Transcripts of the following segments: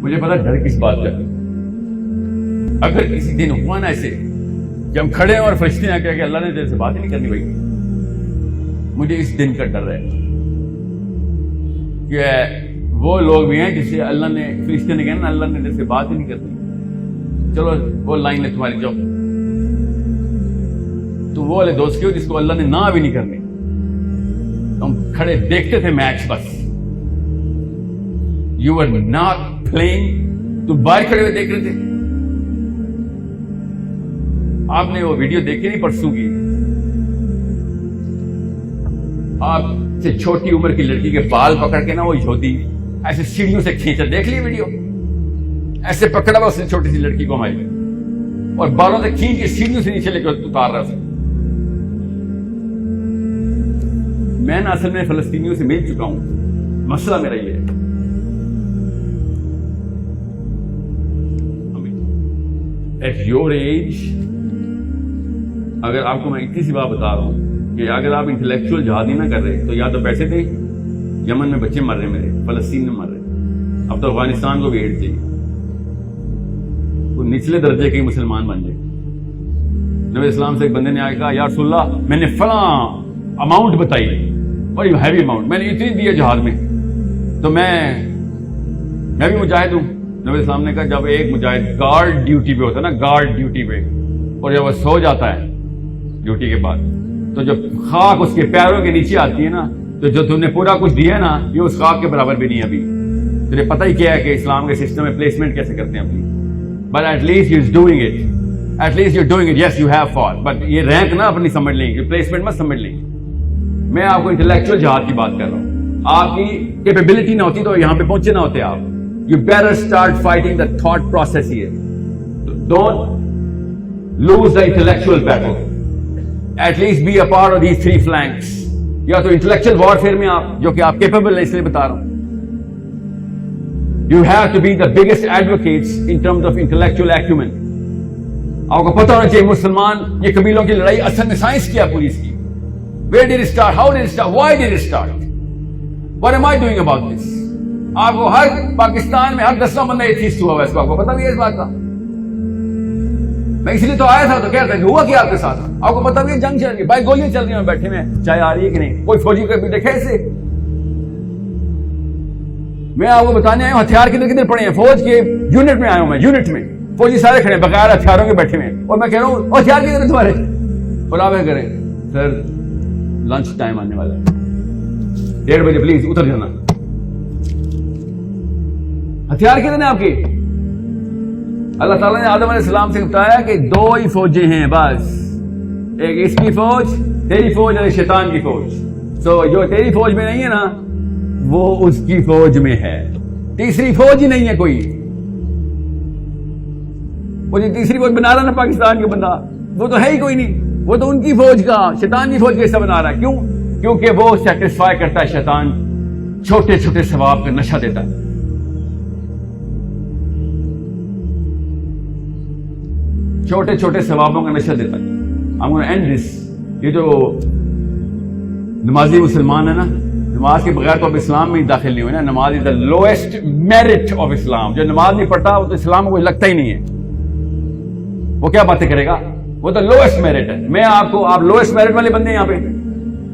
مجھے پتا ڈر کس بات کا. اگر کسی دن ہوا نا ایسے کہ ہم کھڑے ہیں اور فرشتے ہیں کہ اللہ نے تیرے سے بات ہی نہیں کرنی بھائی, مجھے اس دن کا ڈر ہے کہ وہ لوگ بھی ہیں جس سے اللہ نے, فرشتے نے کہا نا اللہ نے تیرے سے بات ہی نہیں کرنی, چلو وہ لائن لے تمہاری جاؤ. تو وہ والے دوست کیوں جس کو اللہ نے نہ بھی نہیں کرنی. ہم کھڑے دیکھتے تھے میچ بس. یو آر ناٹ پلئنگ, تو باہر کھڑے ہوئے دیکھ رہے تھے. آپ نے وہ ویڈیو دیکھی نہیں پرسوں کی, آپ سے چھوٹی عمر کی لڑکی کے بال پکڑ کے نا وہ یہودی ایسے سیڑھیوں سے کھینچا, دیکھ لی ویڈیو, ایسے پکڑا ہوا اس نے چھوٹی سی لڑکی کو ہماری, اور بالوں سے کھینچ کے سیڑھیوں سے نیچے لے کے اتار رہا تھا. میں نا اصل میں فلسطینیوں سے مل چکا ہوں, مسئلہ میرا یہ ہے. ایٹ یور ایج, اگر آپ کو میں اتنی سی بات بتا رہا ہوں کہ اگر آپ انٹلیکچوئل جہاد ہی نہ کر رہے تو یا تو پیسے دیں, یمن میں بچے مر رہے میرے, فلسطین میں مر رہے, اب تو افغانستان کو بھی ایڈ چاہیے, وہ نچلے درجے کے مسلمان بن جائے. نبی اسلام سے ایک بندے نے آ کے کہا یا رسول اللہ میں نے فلاں اماؤنٹ بتائی, بڑی ہیوی اماؤنٹ میں نے اتنی دی ہے جہاد میں, تو میں بھی مجاہد ہوں. نبی اسلام نے کہا جب ایک مجاہد گارڈ ڈیوٹی پہ ہوتا ہے نا, گارڈ ڈیوٹی پہ, اور جب وہ سو جاتا ہے ڈیوٹی کے بعد, تو جب خاک اس کے پیروں کے نیچے آتی ہے نا, تو جو تم نے پورا کچھ دیا ہے نا یہ اس خاک کے برابر بھی نہیں ہے. ابھی تجھے پتہ ہی کیا ہے کہ اسلام کے سسٹم میں پلیسمنٹ کیسے کرتے ہیں اپنی, but at least you is doing it, at least you are doing it, yes you have fall, but یہ رینک نہ اپنی سمجھ لیں گے, پلیسمنٹ مت سمجھ لیں گے. میں آپ کو انٹلیکچوئل جہاد کی بات کر رہا ہوں. آپ کی کیپیبلٹی نہ ہوتی تو یہاں پہ پہنچے نہ ہوتے آپ. You better start fighting the thought process here. Don't lose the intellectual battle. At least be a part of these three flanks. یا تو intellectual warfare میں آپ, جو کہ آپ capable ہیں, اس لیے بتا رہا ہوں. You have to be the biggest advocates in terms of intellectual acumen. آپ کو پتہ ہونا چاہیے مسلمان یہ قبیلوں کی لڑائی اصل میں سائنس کیا پوری اس کی. Where did it start? How did it start? Why did it start? What am I doing about this? آپ کو ہر پاکستان میں ہر 10واں بندہ ایتھیسٹ ہوا ہے, اس کو آپ کو پتا بھی ہے اس بات کا. میں اس لیے تو آیا تھا, تو کہتا ہے ہوا کیا آپ کے ساتھ, آپ کو پتا بھی ہے جنگ چل رہی ہے, بھائی گولیاں چل رہی ہیں, بیٹھے میں چائے آ رہی ہے کہ نہیں, کوئی فوجی کو بھی دیکھے اسے. میں آپ کو بتانے آیا ہوں ہتھیار کدھر کدھر پڑے ہیں, فوج کے یونٹ میں آیا ہوں میں, یونٹ میں فوجی سارے کھڑے بغیر ہتھیاروں کے بیٹھے ہوئے, اور میں کہہ رہا ہوں ہتھیار کدھر ہیں تمہارے, پلاوے کریں سر لنچ ٹائم آنے والا ہے 1:30 بجے پلیز اتر جانا. ہتھیار کتنے آپ کے؟ اللہ تعالیٰ نے آدم علیہ السلام سے بتایا کہ 2 ہی فوجیں ہیں بس, ایک اس کی فوج, تیری فوج, اور شیطان کی فوج. سو جو تیری فوج میں نہیں ہے نا وہ اس کی فوج میں ہے, تیسری فوج ہی نہیں ہے کوئی. وہ جو تیسری فوج بنا رہا نا پاکستان کا بندہ, وہ تو ہے ہی کوئی نہیں, وہ تو ان کی فوج کا, شیطان کی فوج کا حصہ بنا رہا ہے. کیوں؟ کیونکہ وہ سیٹسفائی کرتا ہے, شیطان چھوٹے چھوٹے ثواب کا نشہ دیتا ہے. چھوٹے چھوٹے ثوابوں کا نشہ دیتا ہے. I'm going to end this. یہ جو نمازی مسلمان ہے نا, نماز کے بغیر تو اب اسلام میں داخل نہیں ہوئے نا. نماز از دا لوئسٹ میرٹ آف اسلام. جو نماز نہیں پڑھتا وہ تو اسلام کو لگتا ہی نہیں ہے, وہ کیا باتیں کرے گا, وہ تو لوئسٹ میرٹ ہے. میں آپ کو, آپ لوئسٹ میرٹ والے بندے ہیں یہاں پہ,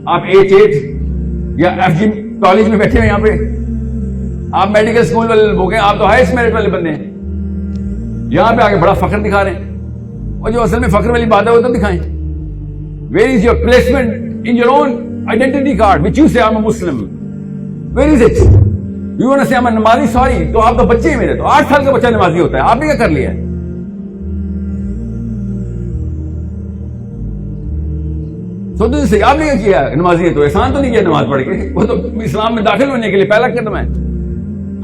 آپ H8 یا FG کالج میں بیٹھے ہوئے یہاں پہ, آپ میڈیکل اسکول والے ہو گئے, آپ تو ہائیسٹ میرٹ والے بندے ہیں. یہاں پہ آگے بڑا فخر دکھا رہے ہیں, اور جو اصل میں فخر والی بات ہے وہ تو دکھائیں. Where is your placement in your own identity card which you say I'm a Muslim? Where is it? You want to say I'm a نمازی, sorry, تو آپ تو بچے ہیں میرے, تو 8 سال کا بچہ نمازی ہوتا ہے, آپ نے کیا کر لیا ہے؟ سوچو سے آپ نے کیا کیا نمازی ہے, تو احسان تو نہیں کیا نماز پڑھ کے, وہ تو اسلام میں داخل ہونے کے لیے پہلا قدم ہے.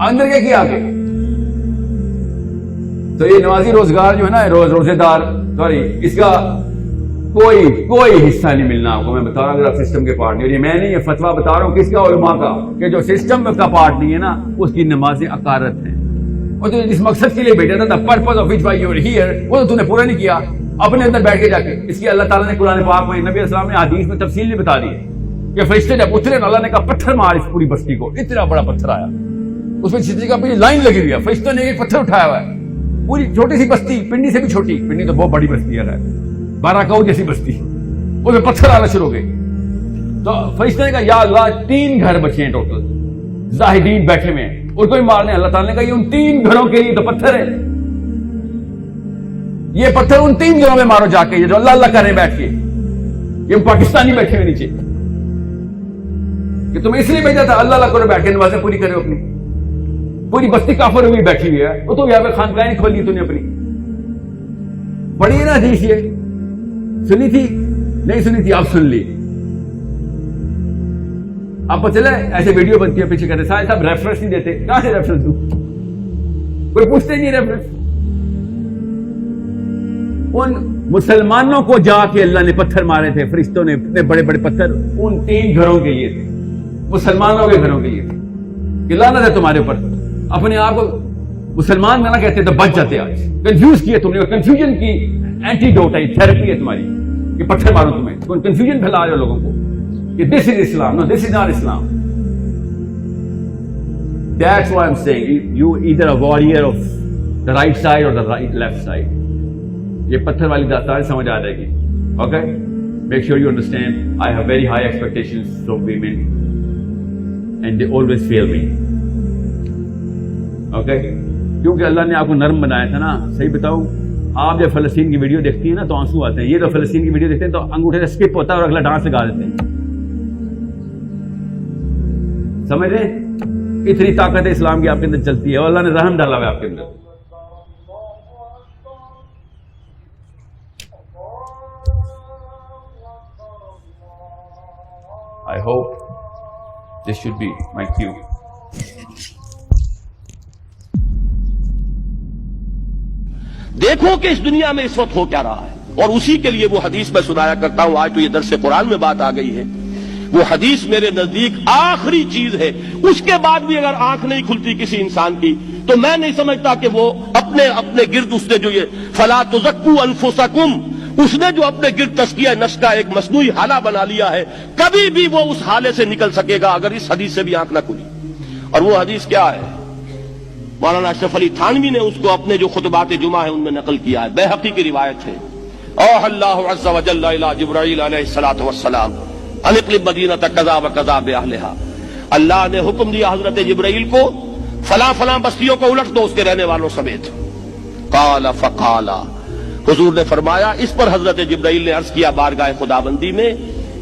اندر کیا کیا آگے؟ تو یہ نمازی روزگار جو ہے نا, روزے دار, سوری, اس کا کوئی حصہ نہیں ملنا آپ کو. میں بتا رہا ہوں اگر آپ سسٹم کے پارٹ نہیں, اور یہ میں نہیں, یہ فتویٰ بتا رہا ہوں کس کا, علماء کا, کہ جو سسٹم کا پارٹ نہیں ہے نا اس کی نمازیں عقارت ہیں. اور تو جس مقصد کے لیے بیٹھا تھا, purpose of which why you are here, وہ تو نے پورا نہیں کیا اپنے اندر بیٹھ کے جا کے. اس کی اللہ تعالیٰ نے قرآن پاک میں, نبی السلام نے حدیث میں تفصیل نہیں بتا دی کہ فرشتے جب اترے, اللہ نے کہا پتھر مار اس پوری بستی کو, اتنا بڑا پتھر آیا, اس میں چھتری کا پوری لائن لگی ہوئی ہے, فرشتوں نے ایک پتھر اٹھایا ہوا ہے, پوری چھوٹی سی بستی, پنڈی سے بھی چھوٹی, پنڈی تو بہت بڑی بستی ہے, 12 گاؤں جیسی بستی, اس میں پتھر آنا شروع ہو گئے. تو فرشتے نے کہا یا اللہ 3 گھر بچے ہیں ٹوٹل, زاہدین بیٹھے ہوئے ہیں, اور کوئی مارنے. اللہ تعالیٰ نے کہا یہ ان 3 گھروں کے لیے تو پتھر ہے, یہ پتھر ان 3 گھروں میں مارو جا کے, یہ جو اللہ اللہ کر رہے ہیں بیٹھ کے, یہ پاکستانی بیٹھے ہوئے نیچے, کہ تم اس لیے بھیجا تھا اللہ اللہ کرو بیٹھ کے نمازیں پوری کرو اپنی. پوری بستی کافر ہوئی بیٹھی ہوئی ہے, وہ تو یہاں پہ خانقاہیں نہیں کھولی تو نے اپنی. پڑھی ہے نا حدیث, یہ سنی تھی نہیں سنی تھی, آپ سن لی. آپ کو چلے ایسے ویڈیو بنتی ہے پیچھے کہتے سارے صاحب ریفرنس نہیں دیتے, کہاں سے ریفرنس دوں, کوئی پوچھتے نہیں ریفرنس. ان مسلمانوں کو جا کے اللہ نے پتھر مارے تھے فرشتوں نے, اتنے بڑے بڑے پتھر ان 3 گھروں کے لیے تھے, مسلمانوں کے گھروں کے لیے تھے, کہ لعنت ہے تمہارے اوپر. اپنے آپ کو مسلمان نہ کہتے تو بچ جاتے. آج کنفیوز کیے تم نے, اور کنفیوژن کی اینٹیڈوٹ ہے, تھراپی ہے تمہاری, کہ پتھر مارو تمہیں. کنفیوژن پھیلا رہے ہو لوگوں کو کہ this is Islam, no this is not Islam. That's why I'm saying you either a warrior of the right side or the left side. یہ پتھر والی داستان سمجھ آ جائے گی. Okay, make sure you understand. I have very high expectations from women and they always fail me. Okay, کیونکہ اللہ نے آپ کو نرم بنایا تھا نا. صحیح بتاؤں, آپ جب فلسطین کی ویڈیو دیکھتی ہیں نا تو آنسو آتے ہیں. یہ تو فلسطین کی ویڈیو دیکھتے ہیں تو انگوٹھے سے اسکپ ہوتا ہے اور اگلا ڈانس لگا دیتے ہیں. سمجھ رہے ہیں, اتنی طاقت اسلام کی آپ کے اندر چلتی ہے, اور اللہ نے رحم ڈالا ہوا ہے آپ کے اندر. I hope this should be my cue. دیکھو کہ اس دنیا میں اس وقت ہو کیا رہا ہے, اور اسی کے لیے وہ حدیث میں سنایا کرتا ہوں. آج تو یہ درس قرآن میں بات آ گئی ہے. وہ حدیث میرے نزدیک آخری چیز ہے. اس کے بعد بھی اگر آنکھ نہیں کھلتی کسی انسان کی تو میں نہیں سمجھتا کہ وہ اپنے گرد اس نے جو یہ فلا تزکوا انفسکم, اس نے جو اپنے گرد تزکیہ نفس کا ایک مصنوعی حالہ بنا لیا ہے, کبھی بھی وہ اس حالے سے نکل سکے گا اگر اس حدیث سے بھی آنکھ نہ کھلی. اور وہ حدیث کیا ہے؟ مولانا اشرف علی تھانوی نے اس کو اپنے جو خطبات جمعہ ہیں ان میں نقل کیا ہے. بیہقی کی روایت ہے. اوحى اللہ عز وجل الى جبرائیل علیہ الصلوۃ والسلام ان اقلب مدینہ کذا وکذا باہلھا. اللہ نے حکم دیا حضرت جبرائیل کو فلاں فلاں بستیوں کو الٹ دو اس کے رہنے والوں سمیت. قال فقال, حضور نے فرمایا, اس پر حضرت جبرائیل نے عرض کیا بارگاہ خداوندی میں,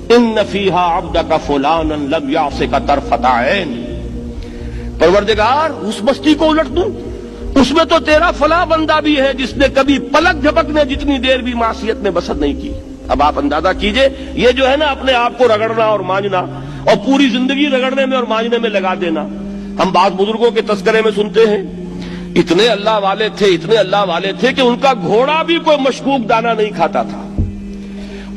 ان فیہا عبدک فلانا لم یعصک طرفۃ عین. پروردگار اس بستی کو الٹ دوں, اس میں تو تیرا فلاں بندہ بھی ہے جس نے کبھی پلک جھپکنے جتنی دیر بھی معصیت میں بسر نہیں کی. اب آپ اندازہ کیجئے, یہ جو ہے نا اپنے آپ کو رگڑنا اور مانجنا, اور پوری زندگی رگڑنے میں اور مانجنے میں لگا دینا. ہم بعض بزرگوں کے تذکرے میں سنتے ہیں اتنے اللہ والے تھے کہ ان کا گھوڑا بھی کوئی مشکوک دانہ نہیں کھاتا تھا,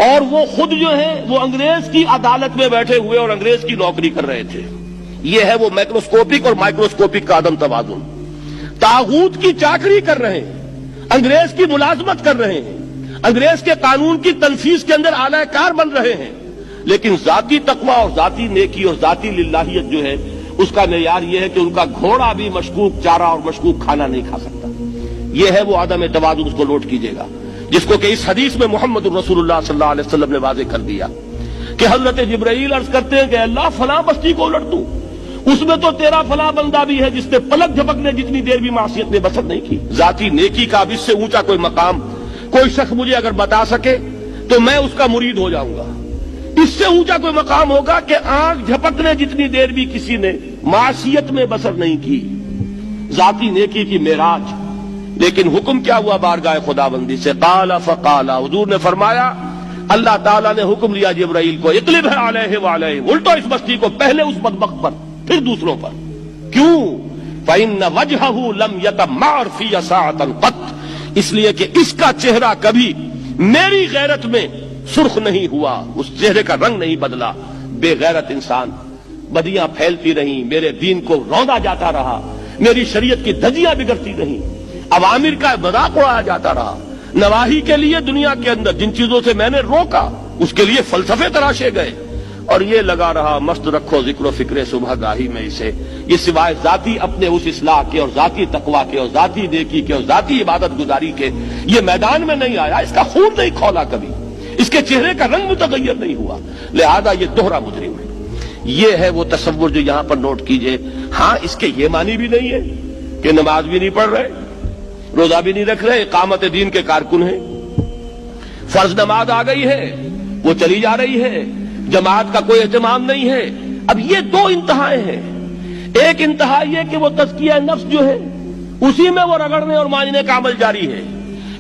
اور وہ خود جو ہے وہ انگریز کی عدالت میں بیٹھے ہوئے اور انگریز کی نوکری کر رہے تھے. یہ ہے وہ میکروسکوپک اور مائکروسکوپک کا عدم توازن. طاغوت کی چاکری کر رہے ہیں, انگریز کی ملازمت کر رہے ہیں, انگریز کے قانون کی تنفیذ کے اندر اعلی کار بن رہے ہیں, لیکن ذاتی تقوی اور ذاتی نیکی اور ذاتی للہیت جو ہے اس کا معیار یہ ہے کہ ان کا گھوڑا بھی مشکوک چارہ اور مشکوک کھانا نہیں کھا سکتا. یہ ہے وہ عدم توازن, اس کو نوٹ کیجئے گا, جس کو کہ اس حدیث میں محمد الرسول اللہ صلی اللہ علیہ وسلم نے واضح کر دیا کہ حضرت جبرائیل عرض کرتے ہیں کہ اللہ فلاں بستی کو الٹ دوں, اس میں تو تیرا فلاں بندہ بھی ہے جس نے پلک جھپکنے جتنی دیر بھی معصیت میں بسر نہیں کی. ذاتی نیکی کا اب اس سے اونچا کوئی مقام کوئی شخص مجھے اگر بتا سکے تو میں اس کا مرید ہو جاؤں گا. اس سے اونچا کوئی مقام ہوگا کہ آنکھ جھپکنے جتنی دیر بھی کسی نے معصیت میں بسر نہیں کی, ذاتی نیکی کی معراج. لیکن حکم کیا ہوا بارگاہ خداوندی سے؟ قال فقال, حضور نے فرمایا, اللہ تعالیٰ نے حکم دیا جبرائیل کو, اقلب علیہ وعلیہ, الٹو اس بستی کو, پہلے اس بدبخت پر پھر دوسروں پر. کیوں؟ فإن وجهه لم يتمعر في ساعة قط, اس لیے کہ اس کا چہرہ کبھی میری غیرت میں سرخ نہیں ہوا, اس چہرے کا رنگ نہیں بدلا. بے غیرت انسان, بدیاں پھیلتی رہیں, میرے دین کو روندا جاتا رہا, میری شریعت کی دھجیاں بگڑتی رہیں, عوامر کا مذاق اڑایا جاتا رہا. نواہی کے لیے دنیا کے اندر جن چیزوں سے میں نے روکا اس کے لیے فلسفے تراشے گئے, اور یہ لگا رہا مست رکھو ذکر و فکر صبح گاہی میں اسے. یہ سوائے ذاتی اپنے اس اصلاح کے اور ذاتی تقوی کے اور ذاتی نیکی کے اور ذاتی عبادت گزاری کے یہ میدان میں نہیں آیا. اس کا خون نہیں کھولا کبھی, اس کے چہرے کا رنگ متغیر نہیں ہوا, لہذا یہ دوہرا مجرم ہے. یہ ہے وہ تصور جو یہاں پر نوٹ کیجئے. ہاں اس کے یہ معنی بھی نہیں ہے کہ نماز بھی نہیں پڑھ رہے, روزہ بھی نہیں رکھ رہے, اقامت دین کے کارکن ہیں, فرض نماز آ گئی ہے وہ چلی جا رہی ہے, جماعت کا کوئی اہتمام نہیں ہے. اب یہ دو انتہائیں ہیں. ایک انتہا یہ کہ وہ تزکیہ نفس جو ہے اسی میں وہ رگڑنے اور ماننے کا عمل جاری ہے.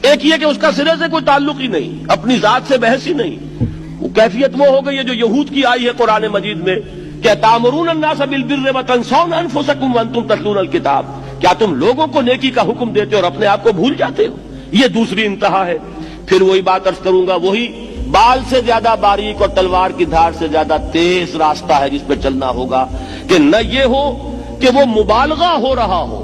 ایک یہ کہ اس کا سرے سے کوئی تعلق ہی نہیں, اپنی ذات سے بحث ہی نہیں. وہ کیفیت وہ ہو گئی ہے جو یہود کی آئی ہے قرآن مجید میں کہ تامرون الناس بالبر وتنسون انفسکم وانتم تتلون الکتاب. کیا تم لوگوں کو نیکی کا حکم دیتے ہو اور اپنے آپ کو بھول جاتے ہو؟ یہ دوسری انتہا ہے. پھر وہی بات عرض کروں گا, وہی بال سے زیادہ باریک اور تلوار کی دھار سے زیادہ تیز راستہ ہے جس پہ چلنا ہوگا کہ نہ یہ ہو کہ وہ مبالغہ ہو رہا ہو,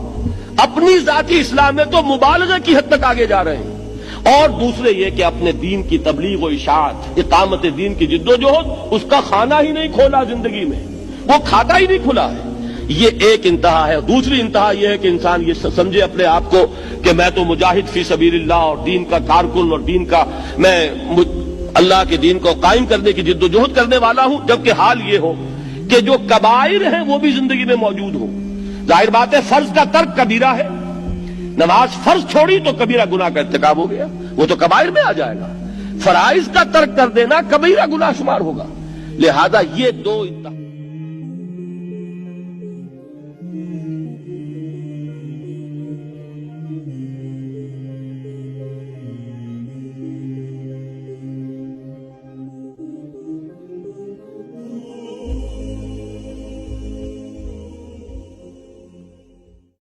اپنی ذاتی اصلاح میں تو مبالغہ کی حد تک آگے جا رہے ہیں, اور دوسرے یہ کہ اپنے دین کی تبلیغ و اشاعت, اقامت دین کی جد و جہد اس کا کھانا ہی نہیں کھولا زندگی میں, وہ کھاتا ہی نہیں کھلا ہے. یہ ایک انتہا ہے. دوسری انتہا یہ ہے کہ انسان یہ سمجھے اپنے آپ کو کہ میں تو مجاہد فی سبیل اللہ اور دین کا کارکن اور دین کا میں اللہ کے دین کو قائم کرنے کی جد و جہد کرنے والا ہوں, جبکہ حال یہ ہو کہ جو کبائر ہیں وہ بھی زندگی میں موجود ہوں. ظاہر بات ہے فرض کا ترک کبیرہ ہے, نماز فرض چھوڑی تو کبیرہ گناہ کا ارتکاب ہو گیا, وہ تو کبائر میں آ جائے گا. فرائض کا ترک کر دینا کبیرہ گناہ شمار ہوگا. لہذا یہ دو انتہا